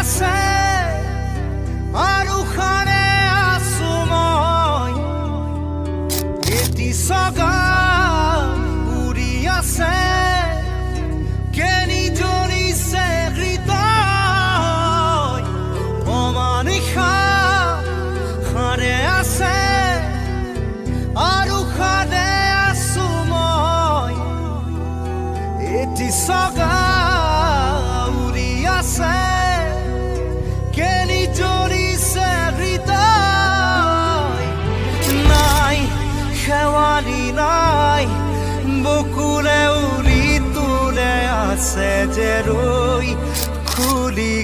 আছে আৰু খানে আছো মই এটি সগা উৰি আছে কেনি জৰিছে হৃদয় অমানিশা খানে আছে আৰু খানে আছো মই এটি সগা উৰি আছে কেনি জৰিছে হৃদয় নাই শেৱালি নাই বকুলে উৰি তোলে আছে যে ৰৈ খুলি